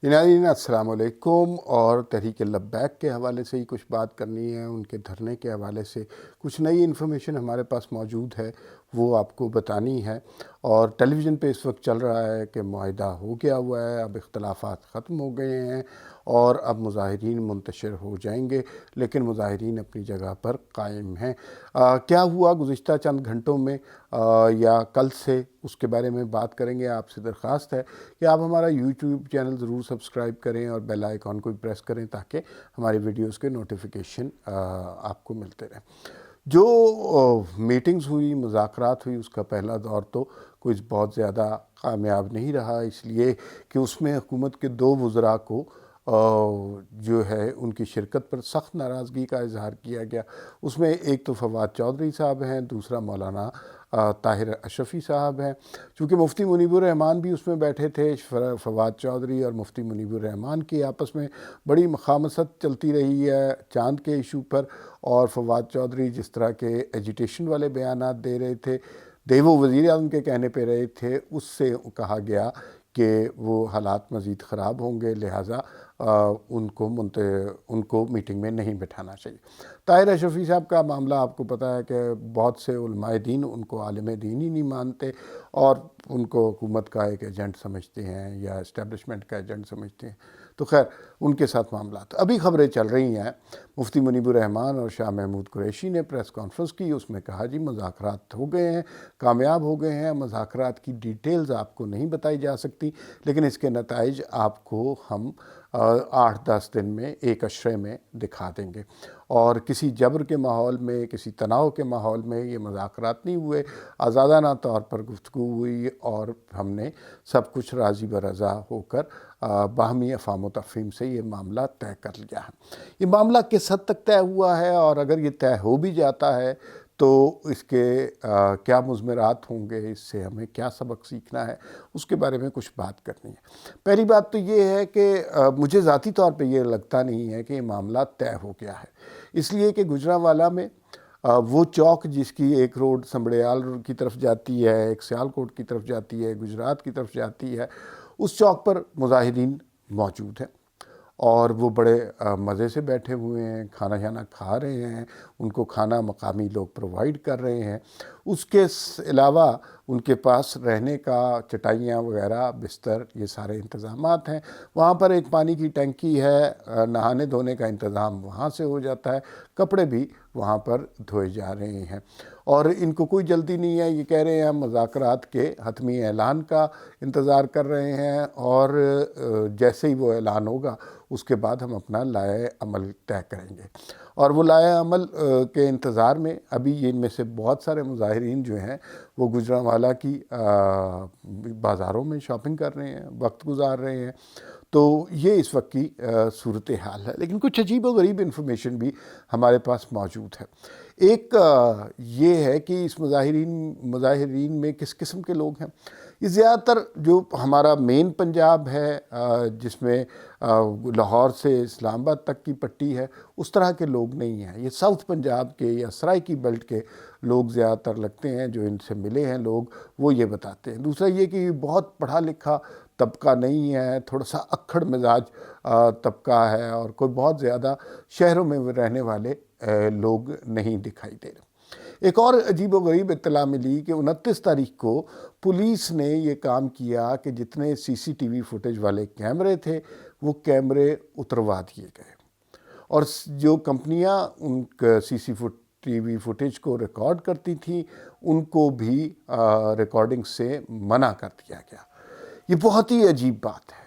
ناظرین السلام علیکم۔ اور تحریک لبیک کے حوالے سے ہی کچھ بات کرنی ہے، ان کے دھرنے کے حوالے سے کچھ نئی انفارمیشن ہمارے پاس موجود ہے، وہ آپ کو بتانی ہے۔ اور ٹیلی ویژن پہ اس وقت چل رہا ہے کہ معاہدہ ہو گیا ہوا ہے، اب اختلافات ختم ہو گئے ہیں اور اب مظاہرین منتشر ہو جائیں گے، لیکن مظاہرین اپنی جگہ پر قائم ہیں۔ کیا ہوا گزشتہ چند گھنٹوں میں یا کل سے، اس کے بارے میں بات کریں گے۔ آپ سے درخواست ہے کہ آپ ہمارا یوٹیوب چینل ضرور سبسکرائب کریں اور بیل آئیکن کو بھی پریس کریں تاکہ ہماری ویڈیوز کے نوٹیفیکیشن آپ کو ملتے رہیں۔ جو میٹنگز ہوئی، مذاکرات ہوئی، اس کا پہلا دور تو کوئی بہت زیادہ کامیاب نہیں رہا، اس لیے کہ اس میں حکومت کے دو وزراء کو جو ہے ان کی شرکت پر سخت ناراضگی کا اظہار کیا گیا۔ اس میں ایک تو فواد چودھری صاحب ہیں، دوسرا مولانا طاہر اشرفی صاحب ہیں۔ چونکہ مفتی منیب الرحمان بھی اس میں بیٹھے تھے، فواد چودھری اور مفتی منیب الرحمان کی آپس میں بڑی مخامست چلتی رہی ہے چاند کے ایشو پر، اور فواد چودھری جس طرح کے ایجیٹیشن والے بیانات دے رہے تھے، وہ وزیر اعظم کے کہنے پہ رہے تھے، اس سے کہا گیا کہ وہ حالات مزید خراب ہوں گے، لہٰذا ان کو میٹنگ میں نہیں بٹھانا چاہیے۔ طاہر اشرفی صاحب کا معاملہ آپ کو پتہ ہے کہ بہت سے علماء دین ان کو عالم دین ہی نہیں مانتے اور ان کو حکومت کا ایک ایجنٹ سمجھتے ہیں یا اسٹیبلشمنٹ کا ایجنٹ سمجھتے ہیں، تو خیر ان کے ساتھ معاملات۔ ابھی خبریں چل رہی ہیں، مفتی منیب الرحمان اور شاہ محمود قریشی نے پریس کانفرنس کی، اس میں کہا جی مذاکرات ہو گئے ہیں، کامیاب ہو گئے ہیں، مذاکرات کی ڈیٹیلز آپ کو نہیں بتائی جا سکتی، لیکن اس کے نتائج آپ کو ہم 8-10 دن میں، ایک عشرے میں دکھا دیں گے۔ اور کسی جبر کے ماحول میں، کسی تناؤ کے ماحول میں یہ مذاکرات نہیں ہوئے، آزادانہ طور پر گفتگو ہوئی اور ہم نے سب کچھ راضی برضا ہو کر باہمی افہام و تفہیم سے یہ معاملہ طے کر لیا ہے۔ یہ معاملہ کس حد تک طے ہوا ہے، اور اگر یہ طے ہو بھی جاتا ہے تو اس کے کیا مضمرات ہوں گے، اس سے ہمیں کیا سبق سیکھنا ہے، اس کے بارے میں کچھ بات کرنی ہے۔ پہلی بات تو یہ ہے کہ مجھے ذاتی طور پہ یہ لگتا نہیں ہے کہ یہ معاملہ طے ہو گیا ہے، اس لیے کہ گجرانوالہ میں وہ چوک جس کی ایک روڈ سنبڑیال کی طرف جاتی ہے، ایک سیالکوٹ کی طرف جاتی ہے، گجرات کی طرف جاتی ہے، اس چوک پر مظاہرین موجود ہیں اور وہ بڑے مزے سے بیٹھے ہوئے ہیں، کھانا شانا کھا رہے ہیں، ان کو کھانا مقامی لوگ پرووائڈ کر رہے ہیں۔ اس کے علاوہ ان کے پاس رہنے کا چٹائیاں وغیرہ، بستر، یہ سارے انتظامات ہیں۔ وہاں پر ایک پانی کی ٹنکی ہے، نہانے دھونے کا انتظام وہاں سے ہو جاتا ہے، کپڑے بھی وہاں پر دھوئے جا رہے ہیں، اور ان کو کوئی جلدی نہیں ہے۔ یہ کہہ رہے ہیں ہم مذاکرات کے حتمی اعلان کا انتظار کر رہے ہیں، اور جیسے ہی وہ اعلان ہوگا اس کے بعد ہم اپنا لائحہ عمل طے کریں گے۔ اور وہ لائحہ عمل کے انتظار میں ابھی ان میں سے بہت سارے مظاہرین جو ہیں وہ گجرانوالہ کی بازاروں میں شاپنگ کر رہے ہیں، وقت گزار رہے ہیں۔ تو یہ اس وقت کی صورتحال ہے، لیکن کچھ عجیب و غریب انفارمیشن بھی ہمارے پاس موجود ہے۔ ایک یہ ہے کہ اس مظاہرین میں کس قسم کے لوگ ہیں۔ یہ زیادہ تر جو ہمارا مین پنجاب ہے، جس میں لاہور سے اسلام آباد تک کی پٹی ہے، اس طرح کے لوگ نہیں ہیں۔ یہ ساؤتھ پنجاب کے یا سرائکی بیلٹ کے لوگ زیادہ تر لگتے ہیں، جو ان سے ملے ہیں لوگ وہ یہ بتاتے ہیں۔ دوسرا یہ کہ یہ بہت پڑھا لکھا طبقہ نہیں ہے، تھوڑا سا اکھڑ مزاج طبقہ ہے، اور کوئی بہت زیادہ شہروں میں رہنے والے لوگ نہیں دکھائی دے رہے۔ ایک اور عجیب و غریب اطلاع ملی کہ 29 تاریخ کو پولیس نے یہ کام کیا کہ جتنے سی سی ٹی وی فوٹیج والے کیمرے تھے وہ کیمرے اتروا دیے گئے، اور جو کمپنیاں ان سی سی ٹی وی فوٹیج کو ریکارڈ کرتی تھیں ان کو بھی ریکارڈنگ سے منع کر دیا گیا۔ یہ بہت ہی عجیب بات ہے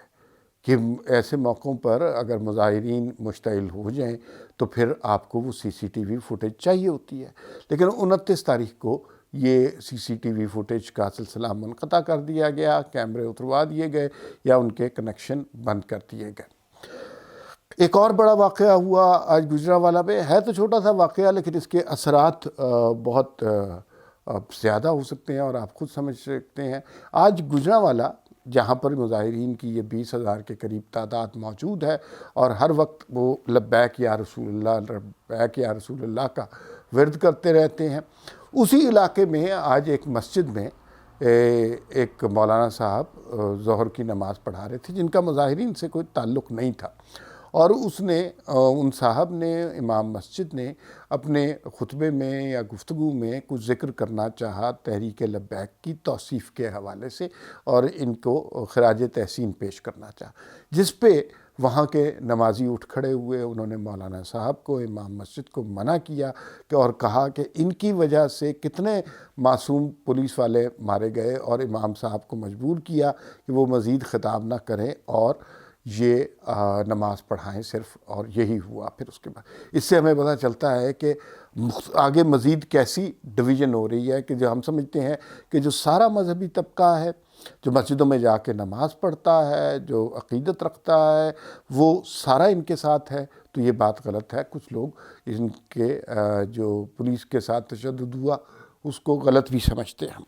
کہ ایسے موقعوں پر اگر مظاہرین مشتعل ہو جائیں تو پھر آپ کو وہ سی سی ٹی وی فوٹیج چاہیے ہوتی ہے، لیکن 29 تاریخ کو یہ سی سی ٹی وی فوٹیج کا سلسلہ منقطع کر دیا گیا، کیمرے اتروا دیے گئے یا ان کے کنیکشن بند کر دیے گئے۔ ایک اور بڑا واقعہ ہوا آج گجرانوالہ میں، ہے تو چھوٹا سا واقعہ لیکن اس کے اثرات بہت زیادہ ہو سکتے ہیں اور آپ خود سمجھ سکتے ہیں۔ آج گجرانوالہ جہاں پر مظاہرین کی یہ 20,000 کے قریب تعداد موجود ہے اور ہر وقت وہ لبیک یا رسول اللہ، لبیک یا رسول اللہ کا ورد کرتے رہتے ہیں، اسی علاقے میں آج ایک مسجد میں ایک مولانا صاحب ظہر کی نماز پڑھا رہے تھے جن کا مظاہرین سے کوئی تعلق نہیں تھا، اور ان صاحب نے، امام مسجد نے اپنے خطبے میں یا گفتگو میں کچھ ذکر کرنا چاہا تحریک لبیک کی توصیف کے حوالے سے، اور ان کو خراج تحسین پیش کرنا چاہا، جس پہ وہاں کے نمازی اٹھ کھڑے ہوئے. انہوں نے مولانا صاحب کو، امام مسجد کو منع کیا اور کہا کہ ان کی وجہ سے کتنے معصوم پولیس والے مارے گئے، اور امام صاحب کو مجبور کیا کہ وہ مزید خطاب نہ کریں اور یہ نماز پڑھائیں صرف. اور یہی ہوا. پھر اس کے بعد اس سے ہمیں پتہ چلتا ہے کہ آگے مزید کیسی ڈویژن ہو رہی ہے، کہ جو ہم سمجھتے ہیں کہ جو سارا مذہبی طبقہ ہے، جو مسجدوں میں جا کے نماز پڑھتا ہے، جو عقیدت رکھتا ہے، وہ سارا ان کے ساتھ ہے. تو یہ بات غلط ہے. کچھ لوگ ان کے جو پولیس کے ساتھ تشدد ہوا اس کو غلط بھی سمجھتے ہیں.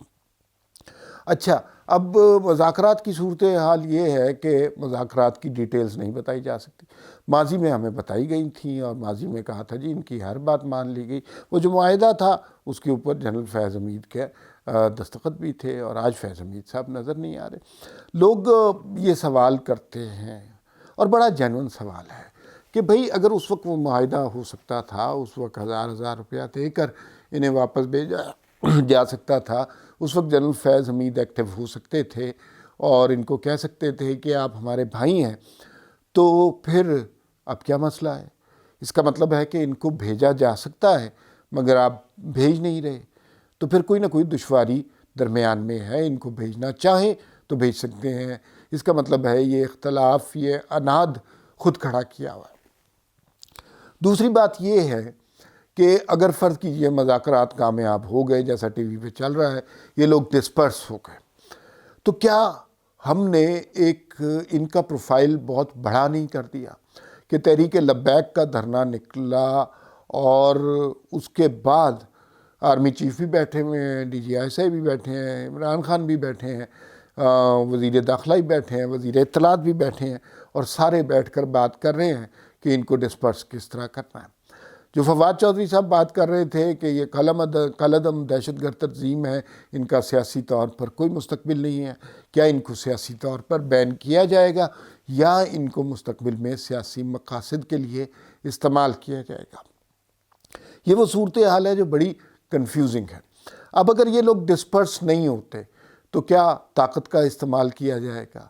اچھا، اب مذاکرات کی صورتحال یہ ہے کہ مذاکرات کی ڈیٹیلز نہیں بتائی جا سکتی. ماضی میں ہمیں بتائی گئی تھیں، اور ماضی میں کہا تھا جی ان کی ہر بات مان لی گئی. وہ جو معاہدہ تھا اس کے اوپر جنرل فیض حمید کے دستخط بھی تھے، اور آج فیض حمید صاحب نظر نہیں آ رہے. لوگ یہ سوال کرتے ہیں، اور بڑا جینون سوال ہے، کہ بھئی اگر اس وقت وہ معاہدہ ہو سکتا تھا، اس وقت ہزار روپیہ دے کر انہیں واپس بھیجا جا سکتا تھا، اس وقت جنرل فیض حمید ایکٹیو ہو سکتے تھے اور ان کو کہہ سکتے تھے کہ آپ ہمارے بھائی ہیں، تو پھر اب کیا مسئلہ ہے؟ اس کا مطلب ہے کہ ان کو بھیجا جا سکتا ہے مگر آپ بھیج نہیں رہے، تو پھر کوئی نہ کوئی دشواری درمیان میں ہے. ان کو بھیجنا چاہیں تو بھیج سکتے ہیں. اس کا مطلب ہے یہ اختلاف، یہ اناد خود کھڑا کیا ہوا ہے. دوسری بات یہ ہے کہ اگر فرض کیجئے مذاکرات کامیاب ہو گئے، جیسا ٹی وی پہ چل رہا ہے، یہ لوگ ڈسپرس ہو گئے، تو کیا ہم نے ایک ان کا پروفائل بہت بڑا نہیں کر دیا کہ تحریک لبیک کا دھرنا نکلا اور اس کے بعد آرمی چیف بھی بیٹھے ہوئے ہیں، ڈی جی آئی صاحب بھی بیٹھے ہیں، عمران خان بھی بیٹھے ہیں، وزیر داخلہ بھی بیٹھے ہیں، وزیر اطلاعات بھی بیٹھے ہیں، اور سارے بیٹھ کر بات کر رہے ہیں کہ ان کو ڈسپرس کس طرح کرنا ہے. جو فواد چودھری صاحب بات کر رہے تھے کہ یہ کالعدم دہشت گرد تنظیم ہے، ان کا سیاسی طور پر کوئی مستقبل نہیں ہے، کیا ان کو سیاسی طور پر بین کیا جائے گا یا ان کو مستقبل میں سیاسی مقاصد کے لیے استعمال کیا جائے گا؟ یہ وہ صورتحال ہے جو بڑی کنفیوزنگ ہے. اب اگر یہ لوگ ڈسپرس نہیں ہوتے تو کیا طاقت کا استعمال کیا جائے گا؟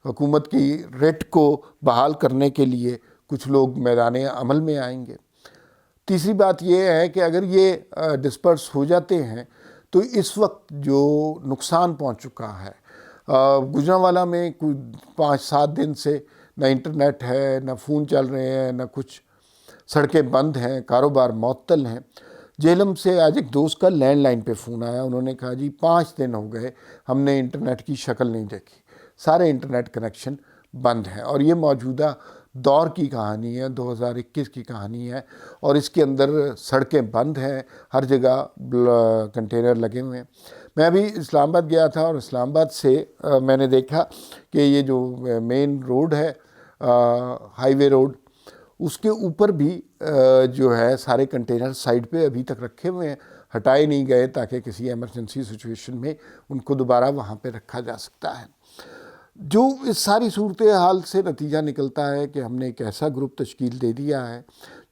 حکومت کی ریٹ کو بحال کرنے کے لیے کچھ لوگ میدان عمل میں آئیں گے. تیسری بات یہ ہے کہ اگر یہ ڈسپرس ہو جاتے ہیں تو اس وقت جو نقصان پہنچ چکا ہے، گجرانوالہ میں کوئی 5-7 دن سے نہ انٹرنیٹ ہے، نہ فون چل رہے ہیں، نہ کچھ، سڑکیں بند ہیں، کاروبار معطل ہیں. جہلم سے آج ایک دوست کا لینڈ لائن پہ فون آیا، انہوں نے کہا جی 5 دن ہو گئے ہم نے انٹرنیٹ کی شکل نہیں دیکھی، سارے انٹرنیٹ کنیکشن بند ہیں. اور یہ موجودہ دور کی کہانی ہے، 2021 کی کہانی ہے، اور اس کے اندر سڑکیں بند ہیں، ہر جگہ کنٹینر لگے ہوئے ہیں. میں ابھی اسلام آباد گیا تھا، اور اسلام آباد سے میں نے دیکھا کہ یہ جو مین روڈ ہے، ہائی وے روڈ، اس کے اوپر بھی جو ہے سارے کنٹینر سائڈ پہ ابھی تک رکھے ہوئے ہیں، ہٹائے نہیں گئے تاکہ کسی ایمرجنسی سچویشن میں ان کو دوبارہ وہاں پہ رکھا جا سکتا ہے. جو اس ساری صورتحال سے نتیجہ نکلتا ہے کہ ہم نے ایک ایسا گروپ تشکیل دے دیا ہے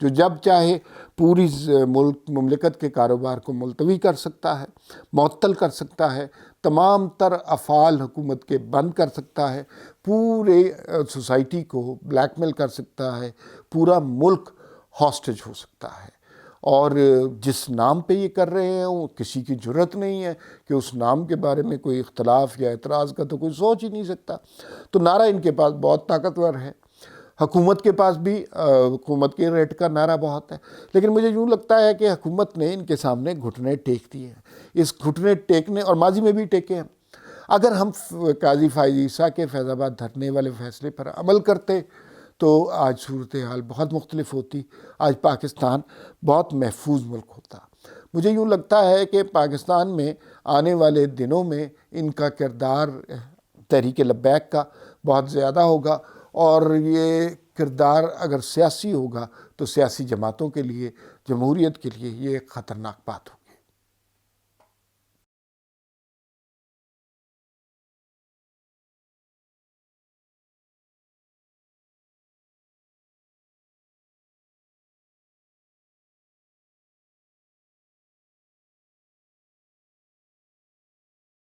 جو جب چاہے پوری مملکت کے کاروبار کو ملتوی کر سکتا ہے، معطل کر سکتا ہے، تمام تر افعال حکومت کے بند کر سکتا ہے، پورے سوسائٹی کو بلیک میل کر سکتا ہے، پورا ملک ہاسٹیج ہو سکتا ہے. اور جس نام پہ یہ کر رہے ہیں وہ کسی کی جرت نہیں ہے کہ اس نام کے بارے میں کوئی اختلاف یا اعتراض کا تو کوئی سوچ ہی نہیں سکتا. تو نعرہ ان کے پاس بہت طاقتور ہے، حکومت کے پاس بھی حکومت کے ریٹ کا نعرہ بہت ہے، لیکن مجھے یوں لگتا ہے کہ حکومت نے ان کے سامنے گھٹنے ٹیک دیے ہیں. اس گھٹنے ٹیکنے، اور ماضی میں بھی ٹیکے ہیں. اگر ہم قاضی فائز عیسیٰ کے فیض آباد دھرنے والے فیصلے پر عمل کرتے تو آج صورتحال بہت مختلف ہوتی، آج پاکستان بہت محفوظ ملک ہوتا. مجھے یوں لگتا ہے کہ پاکستان میں آنے والے دنوں میں ان کا کردار تحریک لبیک کا بہت زیادہ ہوگا، اور یہ کردار اگر سیاسی ہوگا تو سیاسی جماعتوں کے لیے، جمہوریت کے لیے یہ ایک خطرناک بات ہوگی.